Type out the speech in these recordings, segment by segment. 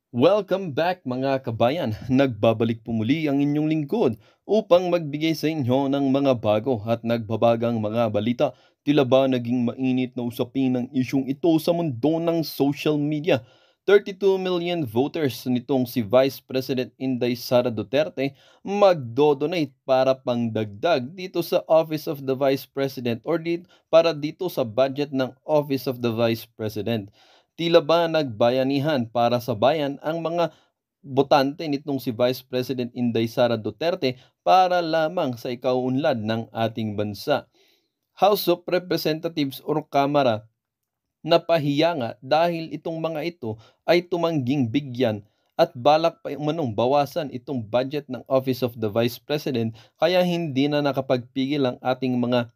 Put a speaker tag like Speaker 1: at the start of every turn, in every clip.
Speaker 1: Welcome back mga kabayan. Nagbabalik po muli ang inyong lingkod upang magbigay sa inyo ng mga bago at nagbabagang mga balita. Tila ba naging mainit na usapin ng isyong ito sa mundo ng social media? 32 million voters nitong si Vice President Inday Sara Duterte magdodonate para pangdagdag dito sa Office of the Vice President or para dito sa budget ng Office of the Vice President. Tila ba nagbayanihan para sa bayan ang mga botante nitong si Vice President Inday Sara Duterte para lamang sa ikaunlad ng ating bansa. House of Representatives or Kamara napahiya nga dahil itong mga ito ay tumangging bigyan at balak pa umanong bawasan itong budget ng Office of the Vice President kaya hindi na nakapagpigil ang ating mga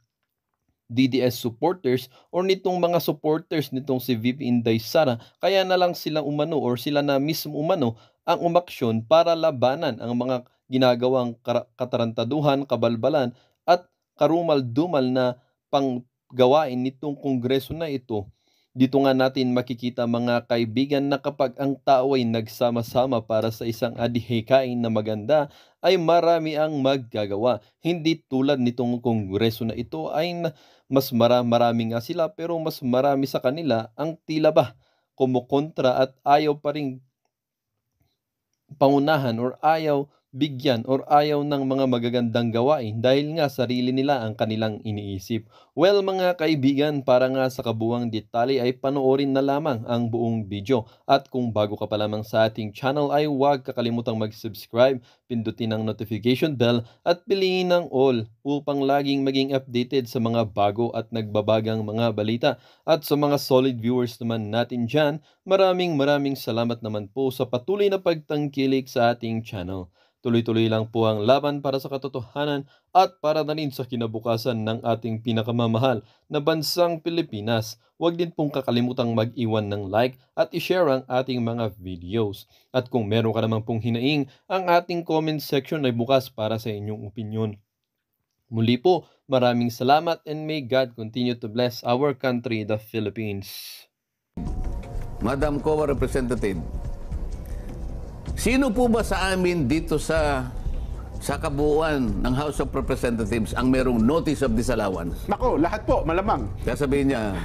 Speaker 1: DDS supporters or nitong mga supporters nitong si VP Inday Sara kaya na lang sila umano or sila na mismo umano ang umaksyon para labanan ang mga ginagawang katarantaduhan, kabalbalan at karumal-dumal na panggawain nitong kongreso na ito. Dito nga natin makikita mga kaibigan na kapag ang tao ay nagsama-sama para sa isang adhikain na maganda ay marami ang maggagawa. Hindi tulad nitong kongreso na ito ay mas marami nga sila pero mas marami sa kanila ang tila ba kumukontra at ayaw pa rin pangunahan or ayaw bigyan or ayaw ng mga magagandang gawain dahil nga sarili nila ang kanilang iniisip. Well mga kaibigan, para nga sa kabuwang detalye ay panoorin na lamang ang buong video. At kung bago ka pa lamang sa ating channel ay huwag kakalimutang mag-subscribe, pindutin ang notification bell at piliin ang all upang laging maging updated sa mga bago at nagbabagang mga balita. At sa mga solid viewers naman natin dyan, maraming salamat naman po sa patuloy na pagtangkilik sa ating channel. Tuloy-tuloy lang po ang laban para sa katotohanan at para na rin sa kinabukasan ng ating pinakamamahal na bansang Pilipinas. Huwag din pong kakalimutang mag-iwan ng like at i-share ang ating mga videos. At kung meron ka naman pong hinaing, ang ating comment section ay bukas para sa inyong opinion. Muli po, maraming salamat and may God continue to bless our country, the Philippines.
Speaker 2: Madam COA Representative, sino po ba sa amin dito sa kabuuan ng House of Representatives ang merong notice of disallowance?
Speaker 3: Nako, lahat po, malamang.
Speaker 2: Kaya sabihin niya,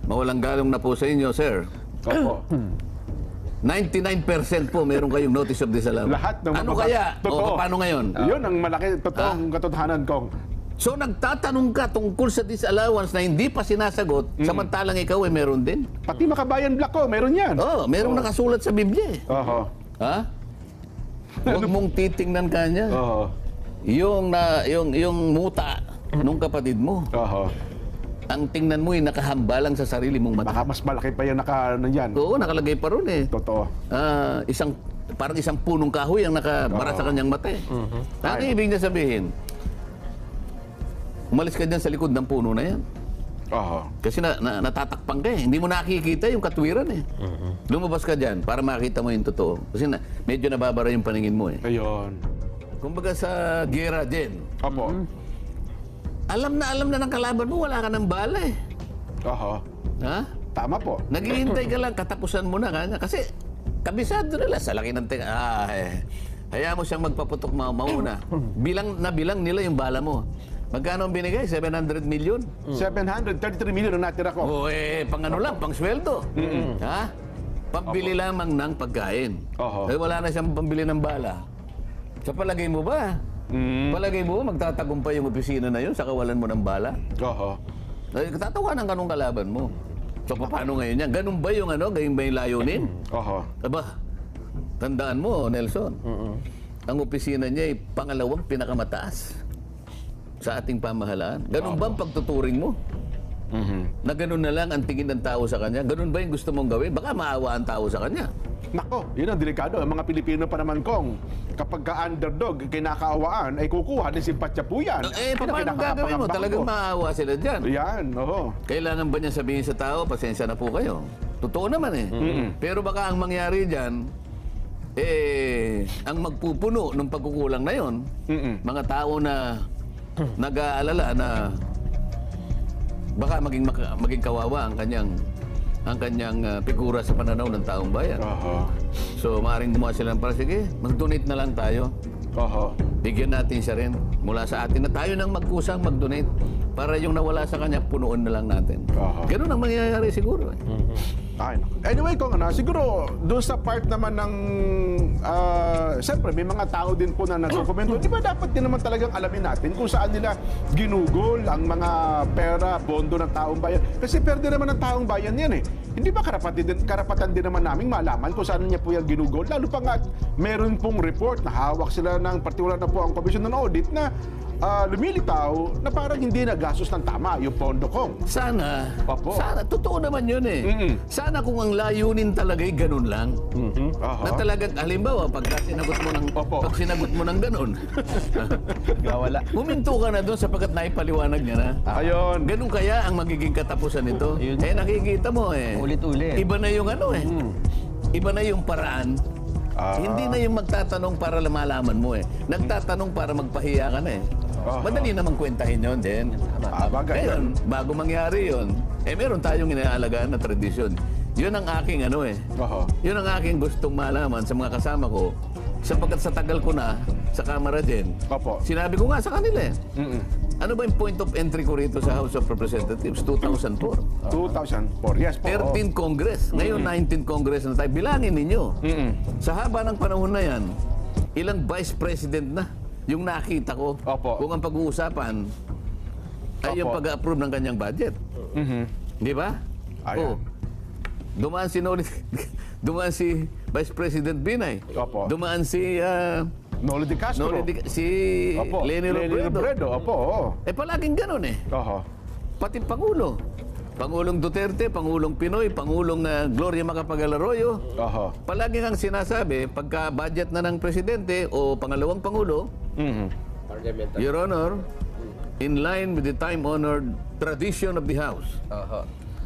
Speaker 2: mawalang galong na po sa inyo, sir.
Speaker 3: Opo.
Speaker 2: 99% po meron kayong notice of disallowance.
Speaker 3: Lahat ng
Speaker 2: ano
Speaker 3: mga
Speaker 2: kaya?
Speaker 3: totoo.
Speaker 2: O paano ngayon?
Speaker 3: Yun ang malaki, totoong katotohanan kong.
Speaker 2: So nagtatanong ka tungkol sa disallowance na hindi pa sinasagot, samantalang ikaw ay meron din?
Speaker 3: Pati Makabayan Black ko, meron yan.
Speaker 2: Merong nakasulat sa Biblia eh.
Speaker 3: Oho.
Speaker 2: Ha? Huwag mong titingnan kanya.
Speaker 3: Oho.
Speaker 2: Yung muta nung kapatid mo.
Speaker 3: Oho.
Speaker 2: Ang tingnan mo ay nakahambalang sa sarili mong mata.
Speaker 3: Baka mas malaki pa yan nandyan.
Speaker 2: Oo, nakalagay pa ron eh.
Speaker 3: Totoo.
Speaker 2: Parang isang punong kahoy ang nakabara sa kanyang mata eh. Ano ibig niya sabihin? Umalis ka dyan sa likod ng puno na yan.
Speaker 3: Oho.
Speaker 2: Kasi natatakpan ka eh. Hindi mo nakikita yung katwiran eh. Lumabas ka dyan para makita mo yung totoo. Kasi medyo nababara yung paningin mo eh.
Speaker 3: Ayun.
Speaker 2: Kumbaga sa gera din,
Speaker 3: Opo.
Speaker 2: alam na ng kalaban mo, wala ka ng bala eh.
Speaker 3: Oho.
Speaker 2: Ha?
Speaker 3: Tama po.
Speaker 2: Naghihintay ka lang, katapusan mo na kanya. Kasi kabisado nila sa laki ng tinga. Hayaan mo siyang magpaputok mauna. Bilang nila yung bala mo. Magkano ang binigay? 700 million?
Speaker 3: 733 million ang natira ko.
Speaker 2: Pang ano lang, pang sweldo. Ha? Pambili lamang ng pagkain.
Speaker 3: Oho.
Speaker 2: Wala na siyang pambili ng bala. Sa palagay mo ba? Palagay mo magtatagumpay yung opisina na yun sa kawalan mo ng bala?
Speaker 3: Oho.
Speaker 2: Tatawanan ka nung kalaban mo. So, paano ngayon yan? Ganun ba yung ganun ba yung layunin?
Speaker 3: Oho.
Speaker 2: Aba, tandaan mo, Nelson. Ang opisina niya ay pangalawang pinakamataas sa ating pamahalaan. Ganun ba ang pagtuturing mo? Na ganun na lang ang tingin ng tao sa kanya? Ganun ba yung gusto mong gawin? Baka maawa ang tao sa kanya.
Speaker 3: Nako, yun ang delikado. Ang mga Pilipino pa naman kong kapag ka-underdog, kinakaawaan, ay kukuha din simpatya po yan.
Speaker 2: Paano gagawin mo? Talagang maawa sila dyan.
Speaker 3: Yan, oho.
Speaker 2: Kailangan ba niya sabihin sa tao, pasensya na po kayo? Totoo naman eh. Pero baka ang mangyari dyan, ang magpupuno ng pagkukulang na yon, mga tao na nag-aalala na baka maging kawawa ang kanyang ang kanyang figura sa pananaw ng taong bayan. So, maaaring gumawa sila ng para, sige, mag-donate na lang tayo. Bigyan natin siya rin mula sa atin na tayo nang magkusang mag-donate para yung nawala sa kanya, punuin na lang natin. Ganun ang mangyayari siguro.
Speaker 3: Anyway, kung siguro doon sa part naman ng siyempre may mga tao din po na nagkokomento. Di ba dapat din naman talagang alamin natin kung saan nila ginugol ang mga pera, bondo ng taong bayan? Kasi perde naman ng taong bayan yan eh. Hindi ba karapatan din naman namin malaman kung saan niya po yung ginugol? Lalo pa nga meron pong report na hawak sila ng partikular na po ang Commission on Audit na lumilitaw na parang hindi nagastos ng tama yung pondo ko.
Speaker 2: Sana, totoo naman yun eh. Sana kung ang layunin talaga'y ganun lang. Na talagang, halimbawa, pag sinagot mo ng ganun,
Speaker 4: wala.
Speaker 2: huminto ka na doon sapagkat naipaliwanag niya na.
Speaker 3: Ayun.
Speaker 2: Ganun kaya ang magiging katapusan nito? Nakikita mo eh.
Speaker 4: Ulit-ulit.
Speaker 2: Iba na yung iba na yung paraan. Hindi na yung magtatanong para malaman mo eh. Nagtatanong para magpahiya ka na eh. Madali namang kwentahin yun din. Ngayon, bago mangyari yun, meron tayong inaalagaan na tradisyon. Yun ang aking yun ang aking gustong malaman sa mga kasama ko. Sapagkat sa tagal ko na sa Kamara din, sinabi ko nga sa kanila eh. Ano ba yung point of entry ko rito sa House of Representatives? 2004.
Speaker 3: 2004, yes po.
Speaker 2: 13th Congress. Ngayon, 19th Congress na tayo. Bilangin ninyo. Sa haba ng panahon na yan, ilang Vice President na yung nakita ko kung ang pag-uusapan ay yung pag-approve ng kanyang budget. Di ba? Dumaan si Vice President Binay. Dumaan si
Speaker 3: Noli de Castro.
Speaker 2: Si Leni Robredo. Palaging ganun eh. Pati Pangulo. Pangulong Duterte, Pangulong Pinoy, Pangulong Gloria Macapagal Arroyo. Palaging ang sinasabi, pagka budget na ng presidente o pangalawang Pangulo, Your Honor, in line with the time-honored tradition of the House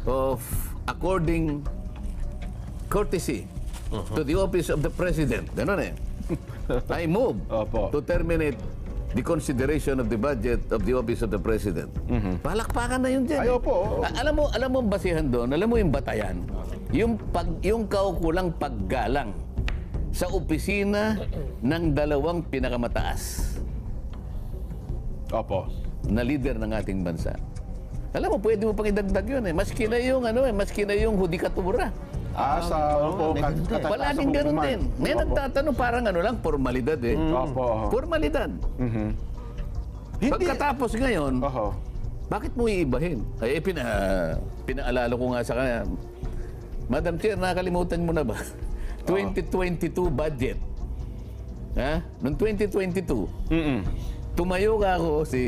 Speaker 2: of according courtesy to the office of the President. Ganun eh. I move to terminate the consideration of the budget of the office of the President. Palakpakan na yun dyan. Alam mo ang basihan doon, alam mo yung batayan, yung kaukulang paggalang sa opisina ng dalawang pinakamataas na leader ng ating bansa. Alam mo, pwede mo pang idagdag yun eh. Maski na yung hudikatura. Palaging ganun din. May nagtatanong parang lang, formalidad eh. Formalidad. Pagkatapos ngayon, bakit mo iibahin? Pinaalala ko nga sa kanya, Madam Chair, nakalimutan mo na ba? 2022 budget. Noong 2022, tumayo ka ako si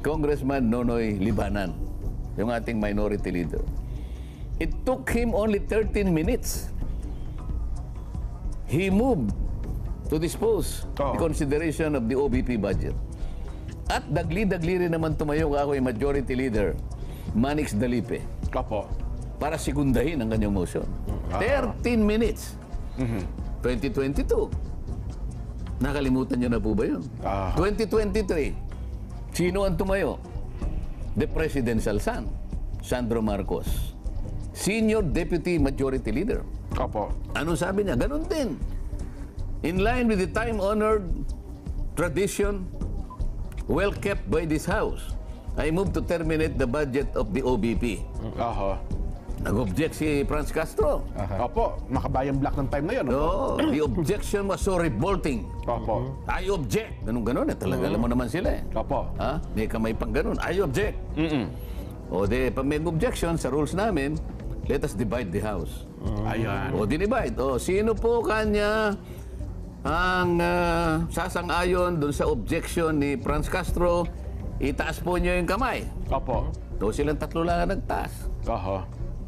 Speaker 2: Congressman Nonoy Libanan, yung ating minority leader. It took him only 13 minutes. He moved to dispose the consideration of the OBP budget. At dagli-dagli rin naman tumayo ako yung majority leader, Manix Dalipe, para sekundahin ang kanyang motion. 13 minutes. 2022. Nakalimutan niyo na po ba yun? 2023. Sino ang tumayo? The Presidential Son, Sandro Marcos. Senior Deputy Majority Leader. Ano sabi niya? Ganun din. In line with the time-honored tradition well kept by this House, I move to terminate the budget of the OBP. Nag-object si Franz Castro.
Speaker 3: Makabayan black ng time na yun.
Speaker 2: The objection was so revolting. I object. Ganun eh. Talaga alam mo naman sila eh. May kamay pang ganun. I object. Pag may objection sa rules namin, let us divide the House. Dinivide. Sino po kanya ang sasang-ayon dun sa objection ni Franz Castro, itaas po niyo yung kamay. Silang tatlo lang ang nagtaas.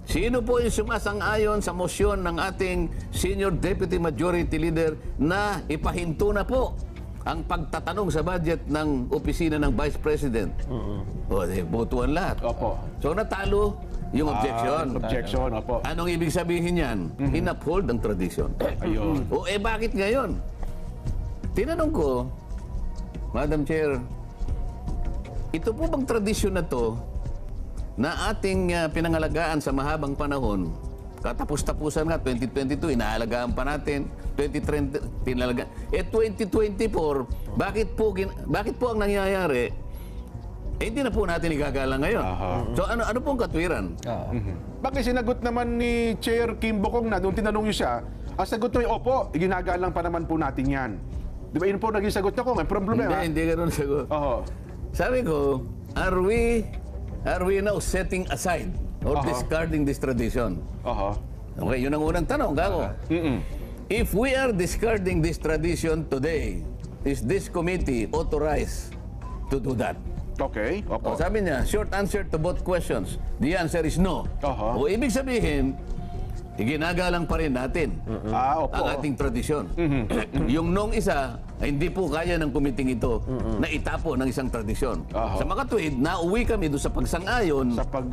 Speaker 2: Sino po yung sumasang-ayon sa motion ng ating Senior Deputy Majority Leader na ipahinto na po ang pagtatanong sa budget ng opisina ng Vice President? Botuan lahat. So natalo yung objection. Anong ibig sabihin yan? In-uphold ang tradition. Bakit ngayon? Tinanong ko, Madam Chair, ito po bang tradisyon na to, na ating pinangalagaan sa mahabang panahon, katapos-tapusan nga, 2022, inaalagaan pa natin, 2030, pinalagaan. 2024, bakit po ang nangyayari? Hindi na po natin igagalang ngayon. So ano pong katwiran?
Speaker 3: Bakit sinagot naman ni Chair Kim Bokong na nung tinanong niyo siya, ang sagot niya, opo, ginagalang pa naman po natin yan. Di ba yun po naging sagot niya ko? May problema.
Speaker 2: Hindi ganun sagot.
Speaker 3: Oho.
Speaker 2: Sabi ko, are we now setting aside or discarding this tradition?
Speaker 3: Oho.
Speaker 2: Okay, yun ang unang tanong, Gago. If we are discarding this tradition today, is this committee authorized to do that?
Speaker 3: Okay.
Speaker 2: O,
Speaker 3: Opo.
Speaker 2: sabi niya, short answer to both questions. The answer is no. O ibig sabihin, ginagalang pa rin natin
Speaker 3: Opo.
Speaker 2: ang ating tradisyon. Yung nung isa, ay hindi po kaya ng kumiting ito na itapo ng isang tradisyon. Sa makatwid, nauwi kami doon sa pagsang-ayon
Speaker 3: Sa pag,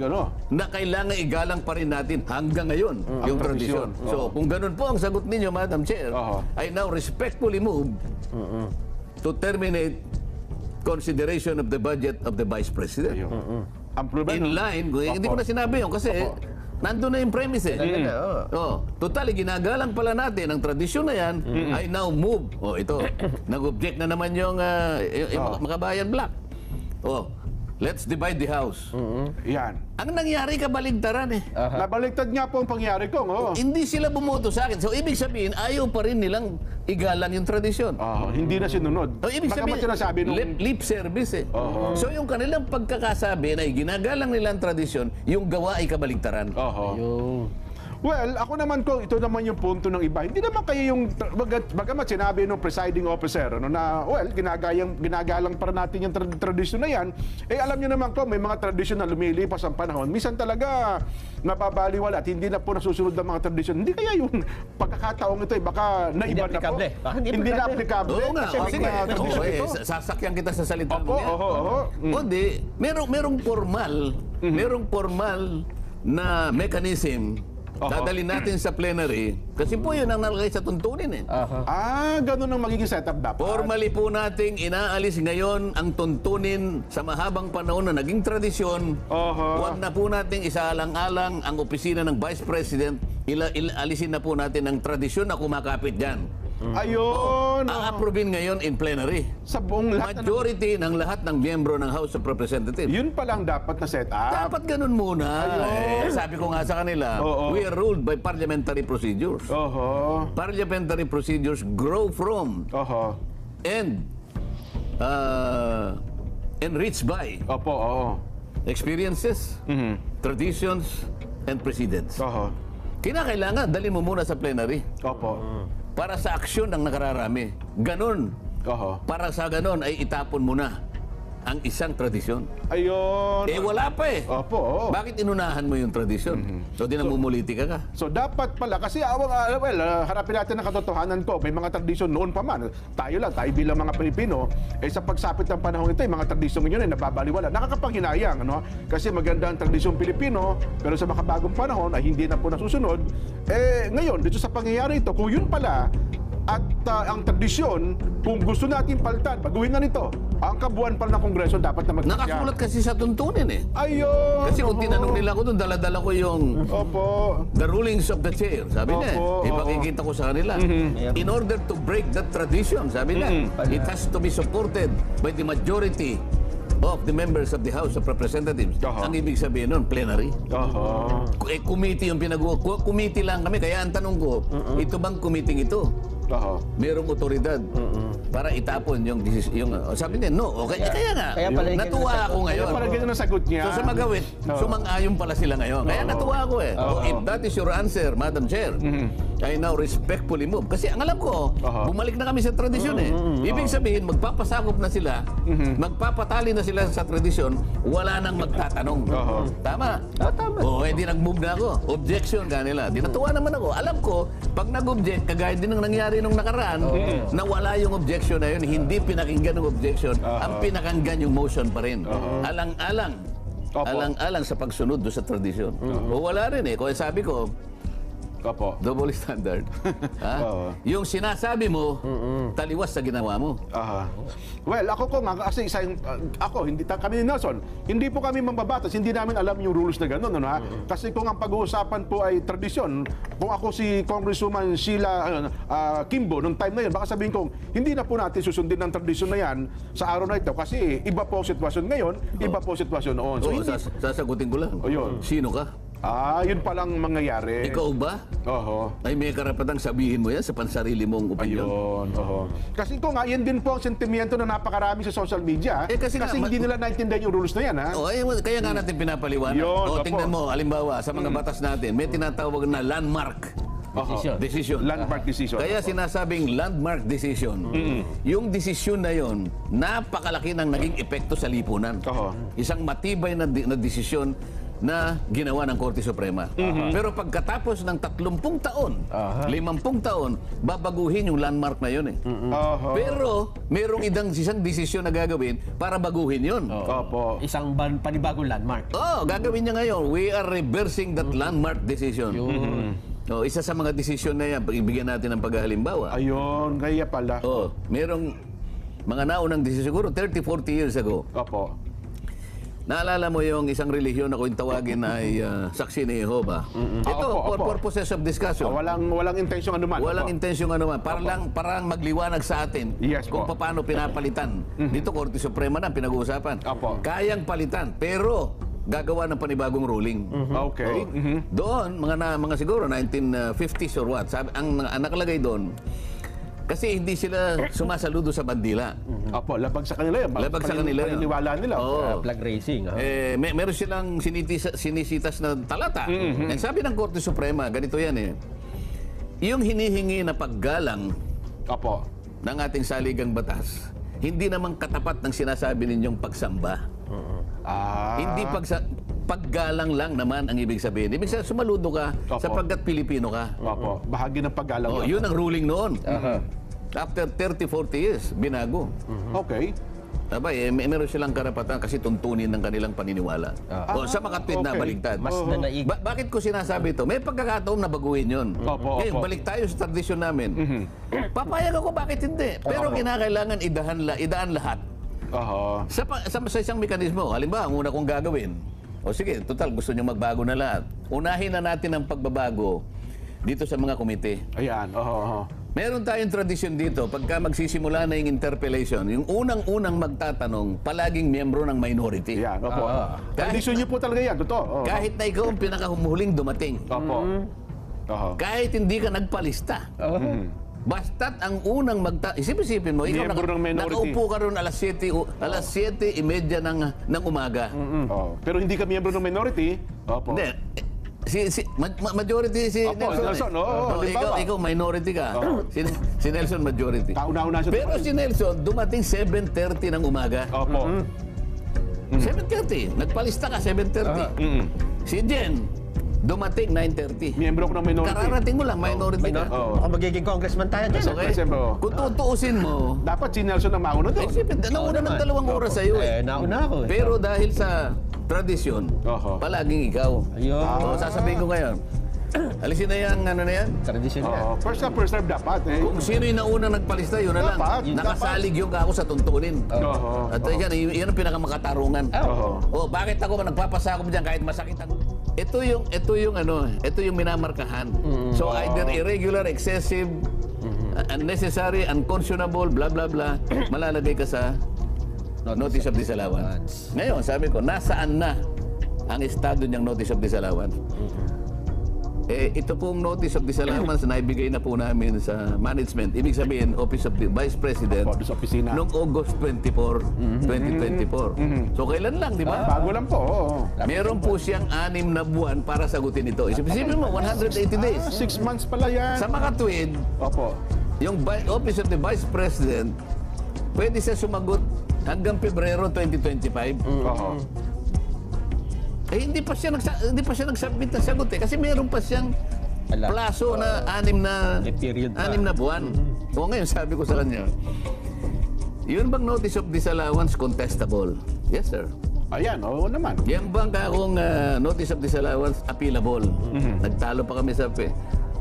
Speaker 2: na kailangan igalang pa rin natin hanggang ngayon yung tradisyon.
Speaker 3: tradisyon.
Speaker 2: So, kung ganun po ang sagot ninyo, Madam Chair, I now respectfully move to terminate consideration of the budget of the Vice President.
Speaker 3: ang problema.
Speaker 2: In line, hindi ko na sinabi yun kasi nandun na yung premise eh. Total, ginagalang pala natin ang tradisyon na yan, I now move. Ito, nag-object na naman yung Makabayan Black. Let's divide the house.
Speaker 3: Yan.
Speaker 2: Ang nangyari kabaligtaran eh.
Speaker 3: Nabaliktad nga po ang pangyari ko.
Speaker 2: Hindi sila bumoto sa akin. So, ibig sabihin, ayaw pa rin nilang igalang yung tradisyon.
Speaker 3: Hindi na sinunod.
Speaker 2: Ibig
Speaker 3: Bagamat
Speaker 2: sabihin,
Speaker 3: sinasabi nung...
Speaker 2: lip service eh. So, yung kanilang pagkakasabi na ginagalang nilang tradisyon, yung gawa ay kabaligtaran.
Speaker 3: Well, ako naman ko, ito naman yung punto ng iba. Hindi naman kayo yung, bagamat sinabi ng presiding officer, na, well, ginagalang para natin yung tradisyon na yan, alam nyo naman ko, may mga tradisyon na lumilipas ang panahon. Minsan talaga nababaliwala at hindi na po nasusunod ng mga tradisyon. Hindi kaya yung pagkakataong ito, baka naiba na po. Hindi na applicable.
Speaker 2: Oo nga.
Speaker 3: Kasi may mga tradisyon ito.
Speaker 2: Sasakyan kita sa salita mo yan. Kundi, merong formal na mechanism dadalhin natin sa plenary kasi po yun ang nalagay sa tuntunin eh.
Speaker 3: Ganun ang magiging setup dapat.
Speaker 2: Formally po nating inaalis ngayon ang tuntunin sa mahabang panahon na naging tradisyon. Huwag na po nating isaalang-alang ang opisina ng Vice President. Alisin na po natin ang tradisyon na kumakapit dyan.
Speaker 3: Ayun.
Speaker 2: A-approvein ngayon in plenary.
Speaker 3: Sa buong lahat
Speaker 2: Majority ng lahat ng miyembro ng House of Representatives.
Speaker 3: Yun pa lang dapat na setup.
Speaker 2: Dapat ganun muna. Sabi ko nga sa kanila, we are ruled by parliamentary procedures. Parliamentary procedures grow from and enriched by experiences, traditions, and precedents. Kinakailangan, dali mo muna sa plenary. Para sa aksyon ng nakararami. Ganon. Para sa ganon ay itapon mo na ang isang tradisyon.
Speaker 3: Ayun.
Speaker 2: Wala pa eh. Bakit inunahan mo yung tradisyon? So, di namumulitika ka.
Speaker 3: So, dapat pala, kasi harapin natin ang katotohanan ko. May mga tradisyon noon pa man. Tayo bilang mga Pilipino, sa pagsapit ng panahon ito, mga tradisyon ngayon ay nababaliwala. Nakakapanghinayang, Kasi maganda ang tradisyon Pilipino, pero sa makabagong panahon ay hindi na po nasusunod. Ngayon, dito sa pangyayari ito, kung yun pala, at ang tradisyon, kung gusto natin palitan, baguhin na nito. Ang kabuuan pala ng Kongreso dapat na magkasya.
Speaker 2: Nakasulat kasi sa tuntunin eh.
Speaker 3: Ayun!
Speaker 2: Kasi kung tinanong nila ako doon, dala-dala ko yung the rulings of the chair. Sabi niya, makikita ko sa kanila. In order to break that tradition, sabi niya, it has to be supported by the majority of the members of the House of Representatives. Ang ibig sabihin nun, plenary. Committee yung committee lang kami. Kaya ang tanong ko, ito bang committee ito? Merong otoridad para itapon yung sabi niya, no. Okay, kaya nga, natuwa ako ngayon.
Speaker 3: Parang ganyan ang sagot niya.
Speaker 2: So sa magawit, sumang-ayon pala sila ngayon. Kaya natuwa ako eh. If that is your answer, Madam Chair, I now respectfully move. Kasi ang alam ko, bumalik na kami sa tradisyon eh. Ibig sabihin, magpapasakop na sila, magpapatali na sila sa tradisyon, wala nang magtatanong. Tama?
Speaker 4: Tama.
Speaker 2: Di nag-move na ako. Objection kanila. Di natuwa naman ako. Alam ko, pag nag-object, kagaya din ang nangyari nung nakaraan, na wala yung objection na yun, hindi pinakinggan yung objection, ang pinakinggan yung motion pa rin. Alang-alang sa pagsunod do sa tradisyon. O wala rin eh. Kaya sabi ko,
Speaker 3: Opo.
Speaker 2: Double standard. Ha?
Speaker 3: Oo.
Speaker 2: Yung sinasabi mo, taliwas sa ginawa mo.
Speaker 3: Aha. Well, ako ko nga, kasi kami ni Nelson, hindi po kami mambabatas, hindi namin alam yung rules na gano'n, ano ha? Kasi kung ang pag-uusapan po ay tradisyon, kung ako si Congresswoman Sheila Kimbo, nung time na yun, baka sabihin kong, hindi na po natin susundin ang tradisyon na yan sa araw na ito, kasi iba po sitwasyon ngayon, iba po sitwasyon noon. So,
Speaker 2: Oo,
Speaker 3: hindi,
Speaker 2: sasagutin ko lang.
Speaker 3: O, yun.
Speaker 2: Sino ka?
Speaker 3: yun palang mangyayari.
Speaker 2: Ikaw ba?
Speaker 3: Oho.
Speaker 2: Ay may karapatang sabihin mo yan sa pansarili mong opinion?
Speaker 3: Ayun, oho. Kasi ko nga, yan din po ang sentimiento na napakarami sa social media.
Speaker 2: Kasi nga,
Speaker 3: hindi nila naintindihan yung rules na yan, ha?
Speaker 2: Oh, kaya nga natin pinapaliwanag.
Speaker 3: Yun, opo.
Speaker 2: Tingnan mo, halimbawa, sa mga batas natin, may tinatawag na landmark decision.
Speaker 3: Landmark decision.
Speaker 2: Kaya sinasabing landmark decision. Yung desisyon na yon, napakalaki ng naging epekto sa lipunan.
Speaker 3: Oho.
Speaker 2: Isang matibay na desisyon na ginawa ng Korte Suprema. Pero pagkatapos ng 30 taon, 50 taon, babaguhin yung landmark na yun eh.
Speaker 3: Oho.
Speaker 2: Pero merong isang desisyon na gagawin para baguhin yun.
Speaker 3: Opo.
Speaker 4: Isang panibagong landmark.
Speaker 2: Gagawin niya ngayon. We are reversing that landmark decision. Isa sa mga desisyon na yan, ibigyan natin ng paghalimbawa.
Speaker 3: Ayun, kaya pala.
Speaker 2: Merong mga naunang desisyon, siguro 30, 40 years ago.
Speaker 3: Opo.
Speaker 2: Naalala mo yung isang relihiyon na kung tawagin ay Saksi ni Jehovah. Ito,
Speaker 3: Opo,
Speaker 2: for
Speaker 3: opo.
Speaker 2: purposes of discussion.
Speaker 3: Walang intensyong anuman.
Speaker 2: Walang
Speaker 3: Opo.
Speaker 2: intensyong anuman. Parang magliwanag sa atin
Speaker 3: Yes,
Speaker 2: kung
Speaker 3: po.
Speaker 2: paano pinapalitan. Dito, Korte Suprema na pinag-uusapan.
Speaker 3: Opo.
Speaker 2: Kayang palitan, pero gagawa ng panibagong ruling.
Speaker 3: Okay.
Speaker 2: Doon, mga siguro 1950s or what, ang nakalagay doon, kasi hindi sila sumasaludo sa bandila.
Speaker 3: Opo, labag sa kanila yan.
Speaker 2: Labag sa kanila yan.
Speaker 3: Paniniwala nila.
Speaker 4: Flag racing.
Speaker 2: Meron silang sinisitas na talata. And sabi ng Korte Suprema, ganito yan eh, yung hinihingi na paggalang
Speaker 3: Opo.
Speaker 2: ng ating saligang batas, hindi naman katapat ng sinasabi ninyong pagsamba. Hindi paggalang lang naman ang ibig sabihin. Ibig sabihin, sumaludo ka
Speaker 3: Opo.
Speaker 2: sapagkat Pilipino ka.
Speaker 3: Opo. Bahagi ng paggalang.
Speaker 2: Yun ang ruling noon. After 30, 40 years, binago.
Speaker 3: Okay.
Speaker 2: Meron silang karapatan kasi tuntunin ng kanilang paniniwala. Sa makatwid na
Speaker 3: okay.
Speaker 2: baligtad.
Speaker 4: Mas nanaig.
Speaker 2: Bakit ko sinasabi ito? May pagkakataon na baguhin yun.
Speaker 3: Opo,
Speaker 2: Ngayon,
Speaker 3: opo.
Speaker 2: balik tayo sa tradisyon namin. Papayag ako, bakit hindi? Pero kinakailangan idaan lahat.
Speaker 3: Oho.
Speaker 2: Sa isang mekanismo. Halimbawa, ang una kong gagawin, sige, total, gusto nyo magbago na lahat. Unahin na natin ang pagbabago dito sa mga komite.
Speaker 3: Ayan. Oho.
Speaker 2: Meron tayong tradisyon dito, pagka magsisimula na yung interpellation, yung unang-unang magtatanong, palaging miyembro ng minority.
Speaker 3: Ayan. Opo. Tradisyon niyo po talaga yan. Totoo.
Speaker 2: Kahit na ikaw ang pinakahumuling dumating.
Speaker 3: Opo. Oho.
Speaker 2: Kahit hindi ka nagpalista. Basta't ang unang isipin mo, ikaw
Speaker 3: Miyembro ng minority.
Speaker 2: nakaupo ka ron alas 7:30 ng umaga.
Speaker 3: Oh. Pero hindi ka miyembro ng minority. Opo.
Speaker 2: Hindi. Majority si
Speaker 3: Opo,
Speaker 2: Nelson.
Speaker 3: Nelson, oo, halimbawa.
Speaker 2: Ikaw minority ka. Si Nelson majority.
Speaker 3: Kauna-una siya.
Speaker 2: Pero si Nelson, dumating 7:30 ng umaga.
Speaker 3: Opo.
Speaker 2: 7:30. Nagpalista ka, 7:30. Si Jen, dumating 9:30.
Speaker 3: Miyembro ko ng minority.
Speaker 2: Kararating mo lang, minority ka.
Speaker 3: Oo.
Speaker 4: Baka magiging congressman tayo dyan.
Speaker 2: Okay?
Speaker 3: Siyempre, oo.
Speaker 2: Kung tutuusin mo,
Speaker 3: Dapat si Nelson ang mauna doon.
Speaker 2: isipin, nauna ng 2 oras sa'yo eh.
Speaker 4: Nauna ako eh.
Speaker 2: Pero dahil sa tradisyon,
Speaker 3: Oho.
Speaker 2: palaging ikaw.
Speaker 4: Ayun.
Speaker 2: So, sasabihin ko ngayon, alisin na yan, ano na yan?
Speaker 4: Tradisyon yan.
Speaker 3: Oo. First come, first serve dapat.
Speaker 2: Kung sino yung nauna nagpalista, yun na lang.
Speaker 3: Dapat.
Speaker 2: Nakasalig yung ako sa tuntunin.
Speaker 3: Oho.
Speaker 2: At yan ang pinakamakatarungan.
Speaker 3: Oho.
Speaker 2: Bakit ako nagpapasa ako diyan kahit masakit ako? Ito yung minamarkahan. So either irregular, excessive, unnecessary, unconscionable, blah blah blah, malalagay ka sa notice of disallowance. Ngayon, sabi ko, nasaan na ang estado niyang notice of disallowance? Ito pong notice of disallowance na ibigay na po namin sa management. Ibig sabihin, Office of the Vice President,
Speaker 3: Opo, sa opisina.
Speaker 2: noong August 24, 2024. So, kailan lang, di ba?
Speaker 3: Bago lang po. Oo.
Speaker 2: Meron po siyang 6 na buwan para sagutin ito. Isipin mo, 180 days.
Speaker 3: 6 months pala yan.
Speaker 2: Sa makatwid,
Speaker 3: Opo.
Speaker 2: yung Office of the Vice President, pwede siya sumagot hanggang Pebrero 2025.
Speaker 3: Oho.
Speaker 2: Hindi pa siya nagsubmit ng sagot eh. Kasi meron pa siyang plaso na 6
Speaker 4: period pa.
Speaker 2: na buwan. O ngayon, sabi ko sa kanya, yun bang notice of disallowance contestable? Yes, sir.
Speaker 3: Ayan, oo naman.
Speaker 2: Yan bang kakong notice of disallowance appealable? Nagtalo pa kami sa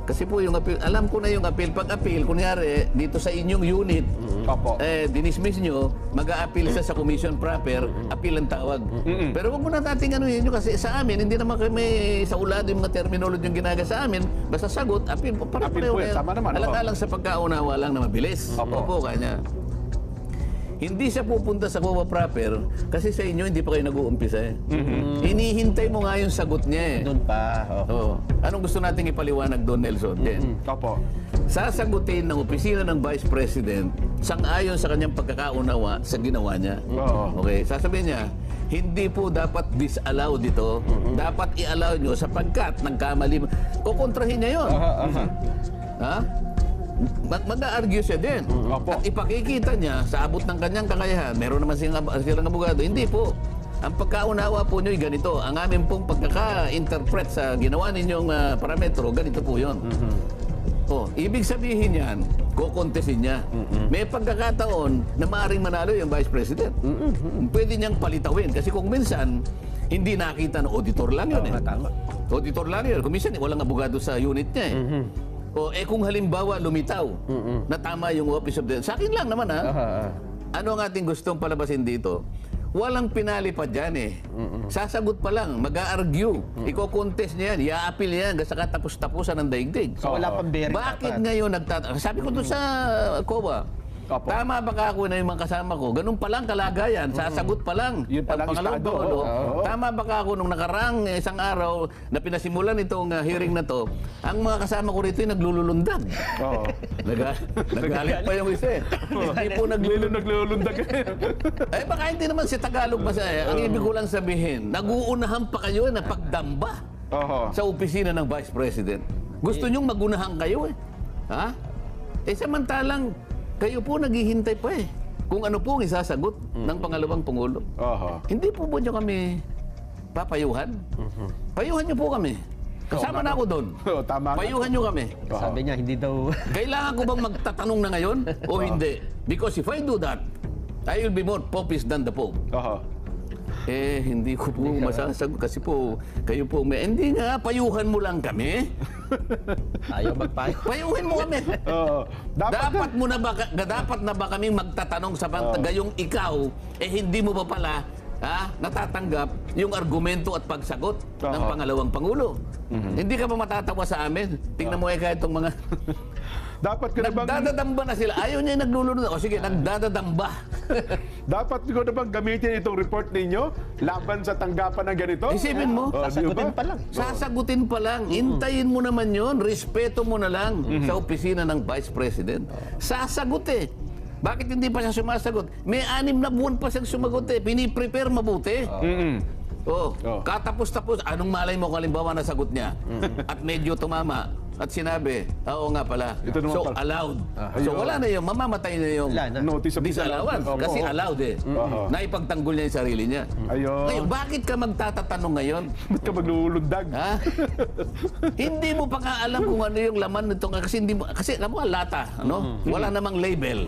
Speaker 2: Kasi po yung appeal, alam ko na yung appeal. Pag appeal, kunyari, dito sa inyong unit,
Speaker 3: Opo.
Speaker 2: dinismiss nyo, mag-a-appeal siya sa commission proper, appeal ang tawag. Pero wag mo na natin ano yun kasi sa amin, hindi naman kami sa ulado yung mga terminology yung ginagawa sa amin. Basta sagot, appeal.
Speaker 3: Appeal po yan, tama naman,
Speaker 2: Alang-alang sa pagkaunawa lang na mabilis. Opo, kanya. Hindi siya pupunta sa COA proper kasi sa inyo hindi pa kayo nag-uumpisa eh. Hinihintay mo nga yung sagot niya eh.
Speaker 4: Doon pa.
Speaker 2: Oo. Anong gusto nating ipaliwanag doon, Nelson? Jen?
Speaker 3: Opo.
Speaker 2: Sasagutin ng opisina ng Vice President sang-ayon sa kanyang pagkakaunawa sa ginawa niya.
Speaker 3: Oo.
Speaker 2: Okay, sasabihin niya, hindi po dapat disallow dito. Dapat i-allow nyo sapagkat nagkamali. Kukontrahin niya yun. Ha? Mag-a-argue siya din.
Speaker 3: Opo.
Speaker 2: At ipakikita niya sa abot ng kanyang kakayahan, meron naman silang abogado, hindi po. Ang pagkaunawa po nyo'y ganito. Ang amin pong pagkaka-interpret sa ginawa ninyong parametro, ganito po yun. Ibig sabihin yan, kukontesin niya. May pagkakataon na maaaring manalo yung Vice President. Pwede niyang palitawin. Kasi kung minsan, hindi nakita ng auditor lang yun eh.
Speaker 4: Tama.
Speaker 2: Auditor lang yun. Kung minsan, walang abogado sa unit niya eh. Kung halimbawa lumitaw na tama yung Office of the... Sa akin lang naman ha. Ano ang ating gustong palabasin dito? Walang pinali pa dyan eh. Sasagot pa lang, mag-a-argue. Iko-contest niya yan, i-a-appeal yan, sa katapos-tapusan ng daigdig.
Speaker 4: So wala pang bearing.
Speaker 2: Bakit ngayon sabi ko doon sa COA,
Speaker 3: Opo.
Speaker 2: tama ba ka ako na yung mga kasama ko? Ganun pa lang kalagayan, sasagot pa lang.
Speaker 3: Yun pa lang
Speaker 2: Pangalawang
Speaker 3: estado.
Speaker 2: pangulo.
Speaker 3: Oo.
Speaker 2: Tama ba ka ako nung nakarang isang araw na pinasimulan itong hearing na to, ang mga kasama ko rito ay naglululundag.
Speaker 3: Oo.
Speaker 2: Nagalit pa yung isa eh. Hindi po
Speaker 3: Naglulundag.
Speaker 2: baka hindi naman si Tagalog masaya. Ang ibig ko lang sabihin, nag-uunahan pa kayo na pagdamba
Speaker 3: Oo.
Speaker 2: sa opisina ng Vice President. Gusto nyong magunahan kayo eh. Ha? Samantalang, kayo po naghihintay pa eh. Kung ano po ang isasagot ng pangalawang Pangulo.
Speaker 3: Oo.
Speaker 2: Hindi po ba nyo kami papayuhan? Payuhan nyo po kami. Kasama na ako doon.
Speaker 3: Oo, tama nga.
Speaker 2: Payuhan nyo kami.
Speaker 4: Sabi niya, hindi daw...
Speaker 2: Kailangan ko bang magtatanong na ngayon o hindi? Because if I do that, I will be more Popish than the Pope.
Speaker 3: Oo.
Speaker 2: Hindi ko po masasagot kasi po, kayo po hindi nga, payuhan mo lang kami.
Speaker 4: Ayaw magpayo.
Speaker 2: Payuhin mo kami.
Speaker 3: Oo.
Speaker 2: Dapat na ba kaming magtatanong sa gayong ikaw, hindi mo ba pala natatanggap yung argumento at pagsagot ng pangalawang Pangulo? Hindi ka ba matatawa sa amin? Tingnan mo kahit itong mga...
Speaker 3: Dapat ko na bang
Speaker 2: Nagdadadamba na sila. Ayaw niya naglulunod. O sige, nagdadadamba.
Speaker 3: dapat ko na bang gamitin itong report ninyo laban sa tanggapan ng ganito?
Speaker 2: Isipin mo.
Speaker 4: Sasagutin pa lang.
Speaker 2: Sasagutin pa lang. Hintayin mo naman yon. Respeto mo na lang sa opisina ng Vice President. Sasagot eh. Bakit hindi pa siya sumasagot? May 6 na buwan pa siyang sumagot eh. Piniprepare mabuti. Katapos-tapos, anong malay mo kung halimbawa nasagot niya? At medyo tumama. At sinabi, oo nga pala.
Speaker 3: Ito naman
Speaker 2: So,
Speaker 3: pala.
Speaker 2: allowed.
Speaker 3: Ayun.
Speaker 2: So, wala na yung mamamatay na yung
Speaker 4: Wala na.
Speaker 3: Notice of
Speaker 2: disallowance.
Speaker 3: Opo.
Speaker 2: Kasi allowed eh. Naipagtanggol niya yung sarili niya.
Speaker 3: Ayun.
Speaker 2: Ngayon, bakit ka magtatatanong ngayon?
Speaker 3: Ba't ka maglulundag?
Speaker 2: Ha? Hindi mo pa nga alam kung ano yung laman nito kasi alam mo ang lata, ano? Wala namang label.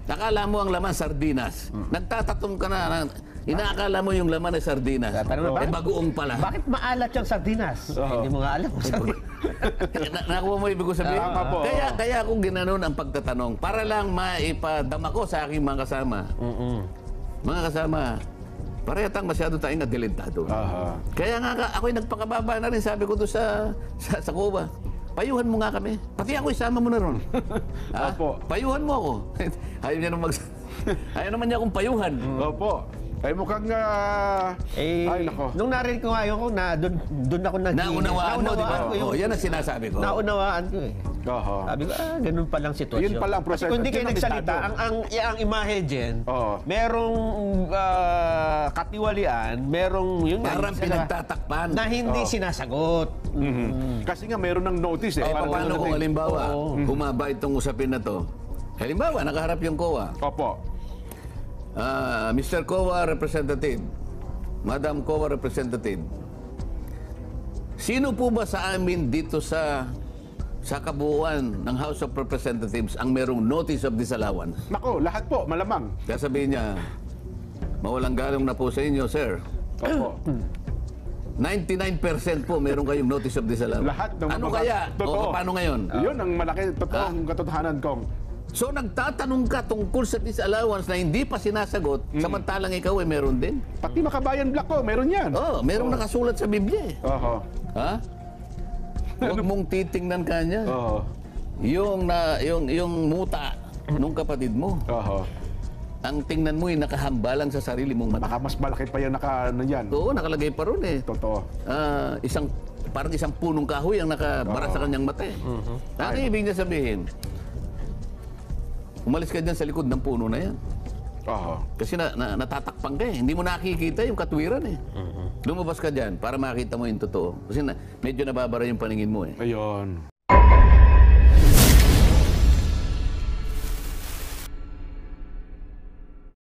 Speaker 2: Nakala mo ang laman sardinas. Nagtatatong ka na, inaakala mo yung laman ay sardinas. Bagoong pala.
Speaker 4: Bakit maalat yung sardinas? Hindi mo nga alam kung sardinas.
Speaker 2: Nakuha mo ibig ko sabihin?
Speaker 3: Tama po.
Speaker 2: Kaya ako ginanon ang pagtatanong para lang maipadama ko sa aking mga kasama. Mga kasama, parehang masyado tayong nadelentado. Kaya nga ako'y nagpakababa na rin, sabi ko doon sa COA. Payuhan mo nga kami. Pati ako isama mo na ron.
Speaker 3: Opo.
Speaker 2: Payuhan mo ako. Ayaw niya ayaw naman niya akong payuhan.
Speaker 3: Opo. Ay mukhang... ay, nako.
Speaker 4: Nung narinig ko nga yun, doon ako
Speaker 2: Naunawaan mo, di ba?
Speaker 4: ko yung-
Speaker 2: Yan ang sinasabi ko.
Speaker 4: Naunawaan ko eh.
Speaker 3: Oho.
Speaker 4: Sabi ko, ganun palang sitwasyon.
Speaker 3: Yun palang proseso.
Speaker 4: Kasi kung hindi kayo
Speaker 3: Yun ang
Speaker 4: nagsalita,
Speaker 3: estado.
Speaker 4: ang imahe dyan,
Speaker 3: Oo.
Speaker 4: merong katiwalian, merong yun nga,
Speaker 2: Parang
Speaker 4: sila-
Speaker 2: pinagtatakpan.
Speaker 4: na hindi sinasagot.
Speaker 3: Kasi nga mayroon ng notice eh.
Speaker 2: Paano
Speaker 3: Parang
Speaker 2: kung halimbawa,
Speaker 4: Oo.
Speaker 2: humaba itong usapin na to? Halimbawa, nakaharap yung COA.
Speaker 3: Opo.
Speaker 2: Mr. COA Representative, Madam COA Representative, sino po ba sa amin dito sa kabuuan ng House of Representatives ang merong notice of disallowance?
Speaker 3: Nako, lahat po, malamang.
Speaker 2: Kaya sabihin niya, mawalang galong na po sa inyo, sir.
Speaker 3: Opo.
Speaker 2: 99% po meron kayong notice of disallowance.
Speaker 3: Lahat ng
Speaker 2: Ano
Speaker 3: mga-
Speaker 2: kaya?
Speaker 3: Totoo.
Speaker 2: O paano ngayon?
Speaker 3: Yun ang malaki, totoong katotohanan kong.
Speaker 2: So nagtatanong ka tungkol sa disallowance na hindi pa sinasagot, samantalang ikaw ay meron din?
Speaker 3: Pati Makabayan Black ko, meron yan.
Speaker 2: Oh, merong nakasulat sa Biblia eh.
Speaker 3: Oho.
Speaker 2: Ha? Huwag mong titingnan kanya.
Speaker 3: Oho.
Speaker 2: Yung muta nung kapatid mo.
Speaker 3: Oho.
Speaker 2: Ang tingnan mo ay nakahambalang sa sarili mong mata.
Speaker 3: Baka mas malaki pa yan ano yan.
Speaker 2: Oo, nakalagay pa ron eh.
Speaker 3: Totoo.
Speaker 2: Parang isang punong kahoy ang nakabara sa kanyang mata eh. Ano ibig niya sabihin? Umalis ka dyan sa likod ng puno na yan.
Speaker 3: Oho.
Speaker 2: Kasi natatakpan ka eh. Hindi mo nakikita yung katwiran eh. Lumabas ka dyan para makita mo yung totoo. Kasi medyo nababara yung paningin mo eh.
Speaker 3: Ayun.